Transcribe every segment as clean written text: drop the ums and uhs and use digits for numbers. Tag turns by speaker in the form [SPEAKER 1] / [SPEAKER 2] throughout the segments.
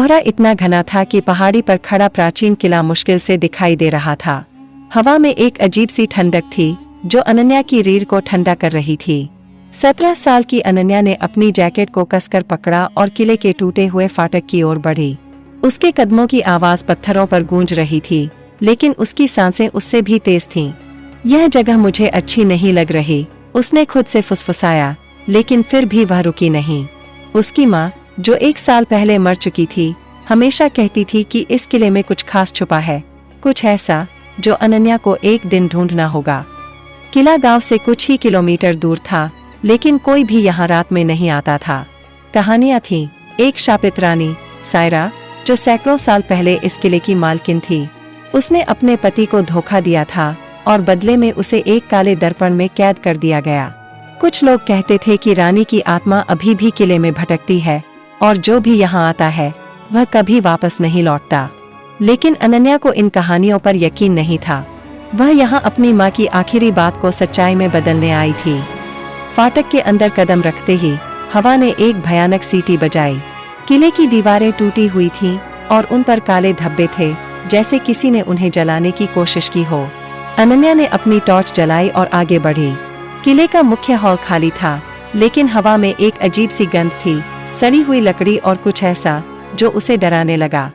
[SPEAKER 1] कोहरा इतना घना था कि पहाड़ी पर खड़ा प्राचीन किला मुश्किल से दिखाई दे रहा था। हवा में एक अजीब सी ठंडक थी जो अनन्या की रीढ़ को ठंडा कर रही थी। 17 साल की अनन्या ने अपनी जैकेट को कसकर पकड़ा और किले के टूटे हुए फाटक की ओर बढ़ी। उसके कदमों की आवाज पत्थरों पर गूंज रही थी, लेकिन उसकी सांसें उससे भी तेज थीं। यह जगह मुझे अच्छी नहीं लग रही, उसने खुद से फुसफुसाया, लेकिन फिर भी वह रुकी नहीं। उसकी माँ, जो 1 साल पहले मर चुकी थी, हमेशा कहती थी कि इस किले में कुछ खास छुपा है, कुछ ऐसा जो अनन्या को एक दिन ढूंढना होगा। किला गांव से कुछ ही किलोमीटर दूर था, लेकिन कोई भी यहाँ रात में नहीं आता था। कहानियां थीं। एक शापित रानी, सायरा, जो सैकड़ों साल पहले इस किले की मालकिन थी। उसने अपने पति को धोखा दिया था और बदले में उसे एक काले दर्पण में कैद कर दिया गया। कुछ लोग कहते थे कि रानी की आत्मा अभी भी किले में भटकती है और जो भी यहाँ आता है वह कभी वापस नहीं लौटता। लेकिन अनन्या को इन कहानियों पर यकीन नहीं था। वह यहाँ अपनी माँ की आखिरी बात को सच्चाई में बदलने आई थी। फाटक के अंदर कदम रखते ही हवा ने एक भयानक सीटी बजाई। किले की दीवारें टूटी हुई थीं और उन पर काले धब्बे थे, जैसे किसी ने उन्हें जलाने की कोशिश की हो। अनन्या ने अपनी टॉर्च जलाई और आगे बढ़ी। किले का मुख्य हॉल खाली था, लेकिन हवा में एक अजीब सी गंध थी, सड़ी हुई लकड़ी और कुछ ऐसा जो उसे डराने लगा।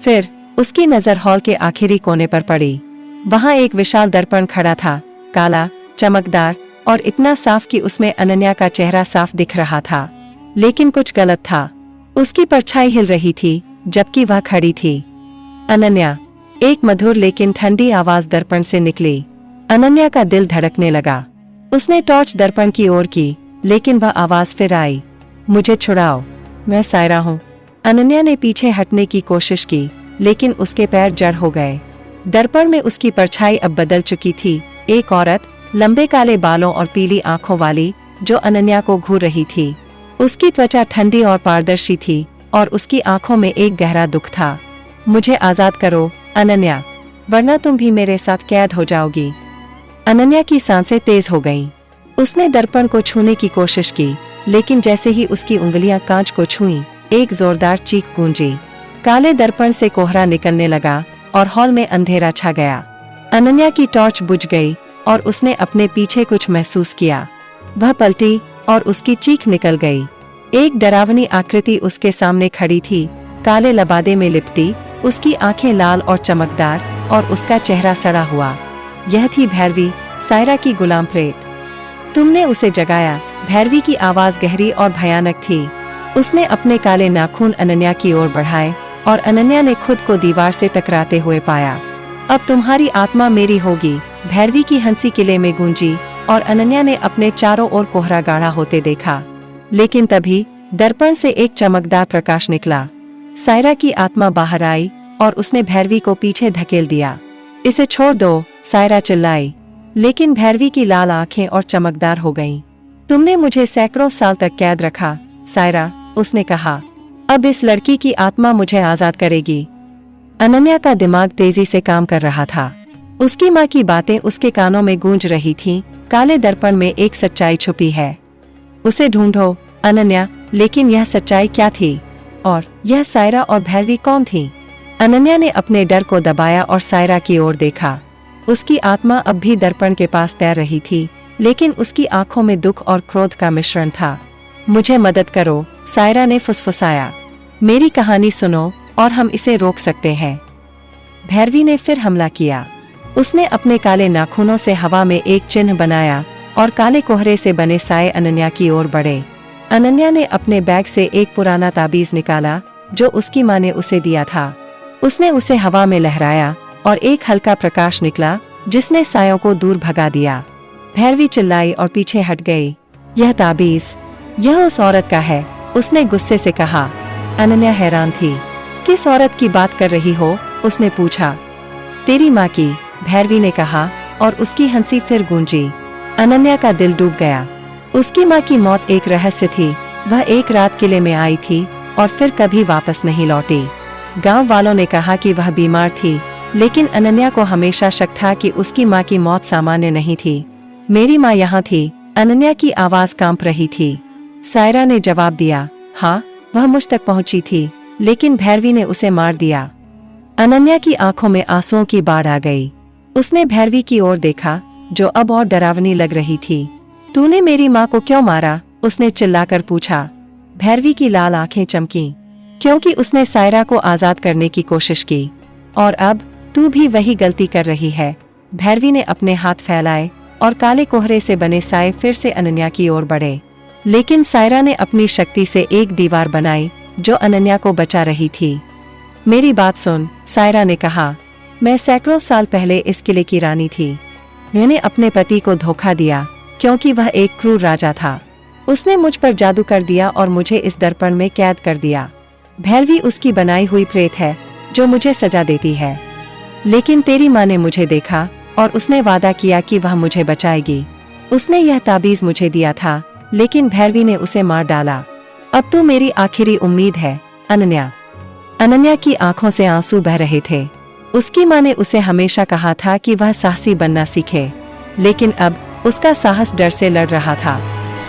[SPEAKER 1] फिर उसकी नजर हॉल के आखिरी कोने पर पड़ी। वहां एक विशाल दर्पण खड़ा था, काला, चमकदार और इतना साफ कि उसमें अनन्या का चेहरा साफ दिख रहा था। लेकिन कुछ गलत था। उसकी परछाई हिल रही थी जबकि वह खड़ी थी। अनन्या, एक मधुर लेकिन ठंडी आवाज दर्पण से निकली। अनन्या का दिल धड़कने लगा। उसने टॉर्च दर्पण की ओर की, लेकिन वह आवाज फिर आई, मुझे छुड़ाओ, मैं सायरा हूँ। अनन्या ने पीछे हटने की कोशिश की, लेकिन उसके पैर जड़ हो गए। दर्पण में उसकी परछाई अब बदल चुकी थी, एक औरत, लंबे काले बालों और पीली आंखों वाली, जो अनन्या को घूर रही थी। उसकी त्वचा ठंडी और पारदर्शी थी और उसकी आंखों में एक गहरा दुख था। मुझे आजाद करो, अनन्या, वरना तुम भी मेरे साथ कैद हो जाओगी। अनन्या की सांसें तेज हो गईं। उसने दर्पण को छूने की कोशिश की, लेकिन जैसे ही उसकी उंगलियां कांच को छुईं, एक जोरदार चीख गूंजी। काले दर्पण से कोहरा निकलने लगा और हॉल में अंधेरा छा गया। अनन्या की टॉर्च बुझ गई और उसने अपने पीछे कुछ महसूस किया। वह पलटी और उसकी चीख निकल गई। एक डरावनी आकृति उसके सामने खड़ी थी, काले लबादे में लिपटी, उसकी आंखें लाल और चमकदार और उसका चेहरा सड़ा हुआ। यह थी भैरवी, सायरा की गुलाम प्रेत। तुमने उसे जगाया। भैरवी की आवाज गहरी और भयानक थी। उसने अपने काले नाखून अनन्या की ओर बढ़ाए और अनन्या ने खुद को दीवार से टकराते हुए पाया। अब तुम्हारी आत्मा मेरी होगी। भैरवी की हंसी किले में गूंजी और अनन्या ने अपने चारों ओर कोहरा गाढ़ा होते देखा। लेकिन तभी दर्पण से एक चमकदार प्रकाश निकला। सायरा की आत्मा बाहर आई और उसने भैरवी को पीछे धकेल दिया। इसे छोड़ दो, सायरा चिल्लाई। लेकिन भैरवी की लाल आंखें और चमकदार हो गईं। तुमने मुझे सैकड़ों साल तक कैद रखा, सायरा, उसने कहा। अब इस लड़की की आत्मा मुझे आजाद करेगी। अनन्या का दिमाग तेजी से काम कर रहा था। उसकी माँ की बातें उसके कानों में गूंज रही थीं। काले दर्पण में एक सच्चाई छुपी है, उसे ढूंढो, अनन्या। लेकिन यह सच्चाई क्या थी? और यह सायरा और भैरवी कौन थी? अनन्या ने अपने डर को दबाया और सायरा की ओर देखा। उसकी आत्मा अब भी दर्पण के पास तैर रही थी, लेकिन उसकी आंखों में दुख और क्रोध का मिश्रण था। मुझे मदद करो, सायरा ने फुसफुसाया। मेरी कहानी सुनो और हम इसे रोक सकते हैं। भैरवी ने फिर हमला किया। उसने अपने काले नाखूनों से हवा में एक चिन्ह बनाया और काले कोहरे से बने साए अनन्या की ओर बढ़े। अनन्या ने अपने बैग से एक पुराना ताबीज निकाला जो उसकी माँ ने उसे दिया था। उसने उसे हवा में लहराया और एक हल्का प्रकाश निकला जिसने सायों को दूर भगा दिया। भैरवी चिल्लाई और पीछे हट गई। यह ताबीज, यह उस औरत का है, उसने गुस्से से कहा। अनन्या हैरान थी। किस औरत की बात कर रही हो? उसने पूछा। तेरी माँ की, भैरवी ने कहा और उसकी हंसी फिर गूंजी। अनन्या का दिल डूब गया। उसकी माँ की मौत एक रहस्य थी। वह एक रात किले में आई थी और फिर कभी वापस नहीं लौटी। गांव वालों ने कहा कि वह बीमार थी, लेकिन अनन्या को हमेशा शक था कि उसकी माँ की मौत सामान्य नहीं थी। मेरी माँ यहाँ थी, अनन्या की आवाज कांप रही थी। सायरा ने जवाब दिया। हाँ, वह मुझ तक पहुंची थी, लेकिन भैरवी ने उसे मार दिया। अनन्या की आंखों में आंसुओं की बाढ़ आ गई। उसने भैरवी की ओर देखा, जो अब और डरावनी लग रही थी। तूने मेरी माँ को क्यों मारा? उसने चिल्लाकर पूछा। भैरवी की लाल आंखें चमकीं, क्योंकि उसने सायरा को आजाद करने की कोशिश की। और अब तू भी वही गलती कर रही है। भैरवी ने अपने हाथ फैलाए और काले कोहरे से बने साए फिर से अनन्या की ओर बढ़े। लेकिन सायरा ने अपनी शक्ति से एक दीवार बनाई जो अनन्या को बचा रही थी। मेरी बात सुन, सायरा ने कहा। मैं सैकड़ों साल पहले इस किले की रानी थी। मैंने अपने पति को धोखा दिया क्योंकि वह एक क्रूर राजा था। उसने मुझ पर जादू कर दिया और मुझे इस दर्पण में कैद कर दिया। भैरवी उसकी बनाई हुई प्रेत है जो मुझे सजा देती है। लेकिन तेरी माँ ने मुझे देखा और उसने वादा किया कि वह मुझे बचाएगी। उसने यह ताबीज मुझे दिया था, लेकिन भैरवी ने उसे मार डाला। अब तू मेरी आखिरी उम्मीद है, अनन्या। अनन्या की आंखों से आंसू बह रहे थे। उसकी माँ ने उसे हमेशा कहा था कि वह साहसी बनना सीखे, लेकिन अब उसका साहस डर से लड़ रहा था।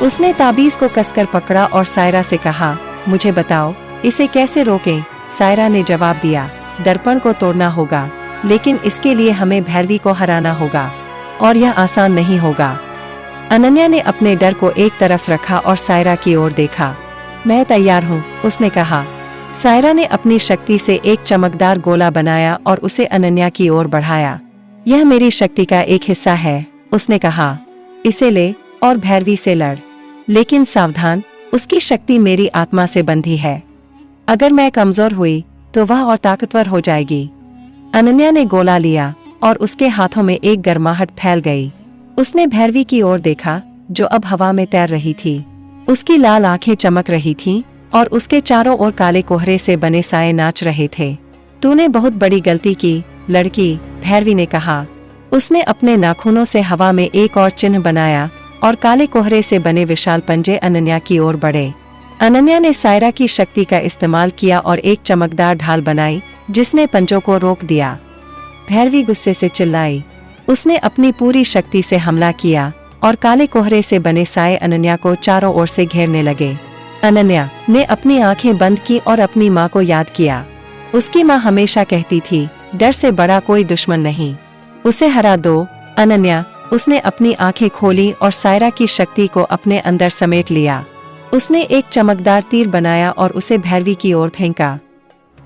[SPEAKER 1] उसने ताबीज को कसकर पकड़ा और सायरा से कहा, मुझे बताओ, इसे कैसे रोकें? सायरा ने जवाब दिया, दर्पण को तोड़ना होगा, लेकिन इसके लिए हमें भैरवी को हराना होगा, और यह आसान नहीं होगा। अनन्या ने अपने डर को एक तरफ रखा और सायरा की ओर देखा। मैं तैयार हूँ, उसने कहा। सायरा ने अपनी शक्ति से एक चमकदार गोला बनाया और उसे अनन्या की ओर बढ़ाया। यह मेरी शक्ति का एक हिस्सा है, उसने कहा। इसे ले और भैरवी से लड़, लेकिन सावधान, उसकी शक्ति मेरी आत्मा से बंधी है। अगर मैं कमजोर हुई तो वह और ताकतवर हो जाएगी। अनन्या ने गोला लिया और उसके हाथों में एक गर्माहट फैल गई। उसने भैरवी की ओर देखा, जो अब हवा में तैर रही थी। उसकी लाल आंखें चमक रही थीं और उसके चारों ओर काले कोहरे से बने साए नाच रहे थे। तूने बहुत बड़ी गलती की, लड़की, भैरवी ने कहा। उसने अपने नाखूनों से हवा में एक और चिन्ह बनाया और काले कोहरे से बने विशाल पंजे अनन्या की ओर बढ़े। अनन्या ने सायरा की शक्ति का इस्तेमाल किया और एक चमकदार ढाल बनाई जिसने पंजों को रोक दिया। भैरवी गुस्से से चिल्लाई। उसने अपनी पूरी शक्ति से हमला किया और काले कोहरे से बने साए अनन्या को चारों ओर से घेरने लगे। अनन्या ने अपनी आंखें बंद की और अपनी माँ को याद किया। उसकी माँ हमेशा कहती थी, डर से बड़ा कोई दुश्मन नहीं, उसे हरा दो। अनन्या, उसने अपनी आंखें खोली और सायरा की शक्ति को अपने अंदर समेट लिया। उसने एक चमकदार तीर बनाया और उसे भैरवी की ओर फेंका।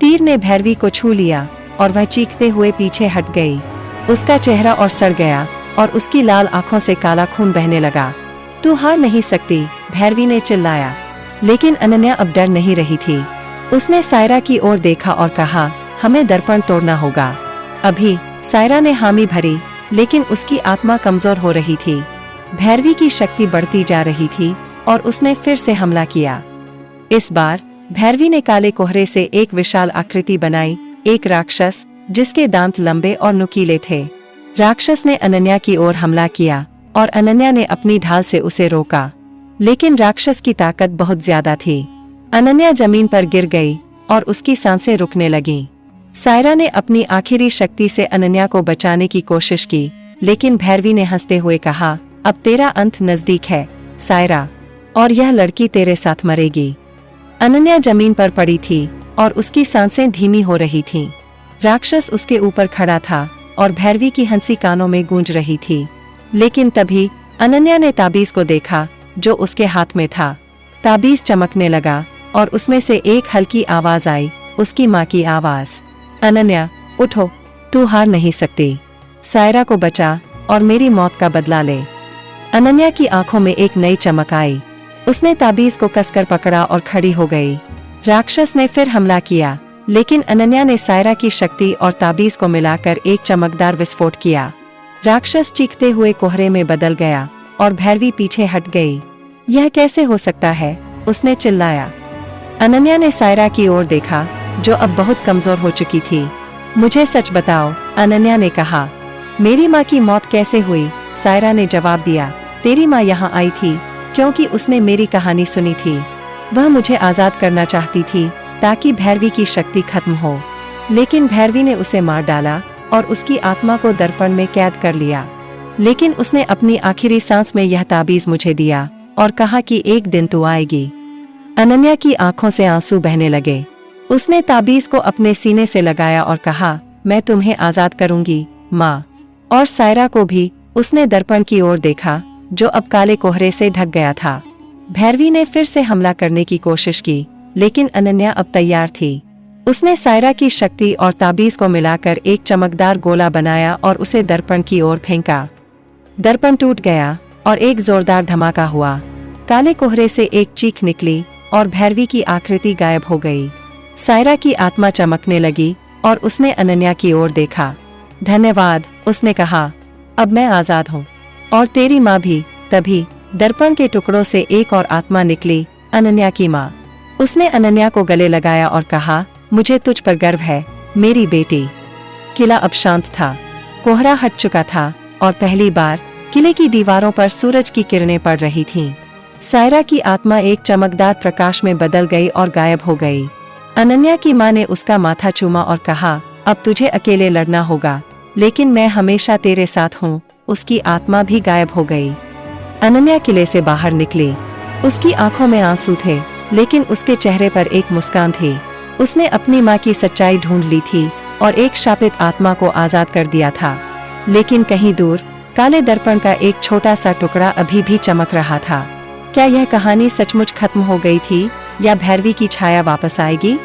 [SPEAKER 1] तीर ने भैरवी को छू लिया और वह चीखते हुए पीछे हट गई। उसका चेहरा और सड़ गया और उसकी लाल आंखों से काला खून बहने लगा। तू हार नहीं सकती, भैरवी ने चिल्लाया। लेकिन अनन्या अब डर नहीं रही थी। उसने सायरा की ओर देखा और कहा, हमें दर्पण तोड़ना होगा अभी। सायरा ने हामी भरी, लेकिन उसकी आत्मा कमजोर हो रही थी। भैरवी की शक्ति बढ़ती जा रही थी और उसने फिर से हमला किया। इस बार भैरवी ने काले कोहरे से एक विशाल आकृति बनाई, एक राक्षस जिसके दांत लंबे और नुकीले थे। राक्षस ने अनन्या की ओर हमला किया और अनन्या ने अपनी ढाल से उसे रोका, लेकिन राक्षस की ताकत बहुत ज्यादा थी। अनन्या जमीन पर गिर गई और उसकी सांसें रुकने लगीं। सायरा ने अपनी आखिरी शक्ति से अनन्या को बचाने की कोशिश की, लेकिन भैरवी ने हंसते हुए कहा, अब तेरा अंत नजदीक है, सायरा, और यह लड़की तेरे साथ मरेगी। अनन्या जमीन पर पड़ी थी और उसकी सांसें धीमी हो रही थीं। राक्षस उसके ऊपर खड़ा था और भैरवी की हंसी कानों में गूंज रही थी। लेकिन तभी अनन्या ने ताबीज को देखा जो उसके हाथ में था। ताबीज चमकने लगा और उसमें से एक हल्की आवाज आई, उसकी माँ की आवाज। अनन्या, उठो, तू हार नहीं सकती। सायरा को बचा और मेरी मौत का बदला ले। अनन्या की आंखों में एक नई चमक आई। उसने ताबीज को कसकर पकड़ा और खड़ी हो गई। राक्षस ने फिर हमला किया, लेकिन अनन्या ने सायरा की शक्ति और ताबीज को मिलाकर एक चमकदार विस्फोट किया। राक्षस चीखते हुए कोहरे में बदल गया और भैरवी पीछे हट गई। यह कैसे हो सकता है? उसने चिल्लाया। अनन्या ने सायरा की ओर देखा, जो अब बहुत कमजोर हो चुकी थी। मुझे सच बताओ, अनन्या ने कहा। मेरी माँ की मौत कैसे हुई? सायरा ने जवाब दिया, तेरी माँ यहाँ आई थी क्योंकि उसने मेरी कहानी सुनी थी। वह मुझे आजाद करना चाहती थी ताकि भैरवी की शक्ति खत्म हो, लेकिन भैरवी ने उसे मार डाला और उसकी आत्मा को दर्पण में कैद कर लिया। लेकिन उसने अपनी आखिरी सांस में यह ताबीज मुझे दिया और कहा कि एक दिन तू आएगी। अनन्या की आंखों से आंसू बहने लगे। उसने ताबीज को अपने सीने से लगाया और कहा, मैं तुम्हें आजाद करूंगी माँ। और सायरा को भी। उसने दर्पण की ओर देखा जो अब काले कोहरे से ढक गया था। भैरवी ने फिर से हमला करने की कोशिश की, लेकिन अनन्या अब तैयार थी। उसने सायरा की शक्ति और ताबीज को मिलाकर एक चमकदार गोला बनाया और उसे दर्पण की ओर फेंका। दर्पण टूट गया और एक जोरदार धमाका हुआ। काले कोहरे से एक चीख निकली और भैरवी की आकृति गायब हो गई। सायरा की आत्मा चमकने लगी और उसने अनन्या की ओर देखा। धन्यवाद, उसने कहा, अब मैं आजाद हूँ और तेरी माँ भी। तभी दर्पण के टुकड़ों से एक और आत्मा निकली, अनन्या की माँ। उसने अनन्या को गले लगाया और कहा, मुझे तुझ पर गर्व है मेरी बेटी। किला अब शांत था, कोहरा हट चुका था और पहली बार किले की दीवारों पर सूरज की किरणें पड़ रही थीं। सायरा की आत्मा एक चमकदार प्रकाश में बदल गई और गायब हो गई। अनन्या की माँ ने उसका माथा चूमा और कहा, अब तुझे अकेले लड़ना होगा, लेकिन मैं हमेशा तेरे साथ हूँ। उसकी आत्मा भी गायब हो गई। अनन्या किले से बाहर निकली। उसकी आंखों में आंसू थे, लेकिन उसके चेहरे पर एक मुस्कान थी। उसने अपनी माँ की सच्चाई ढूंढ ली थी और एक शापित आत्मा को आजाद कर दिया था। लेकिन कहीं दूर काले दर्पण का एक छोटा सा टुकड़ा अभी भी चमक रहा था। क्या यह कहानी सचमुच खत्म हो गई थी या भैरवी की छाया वापस आएगी?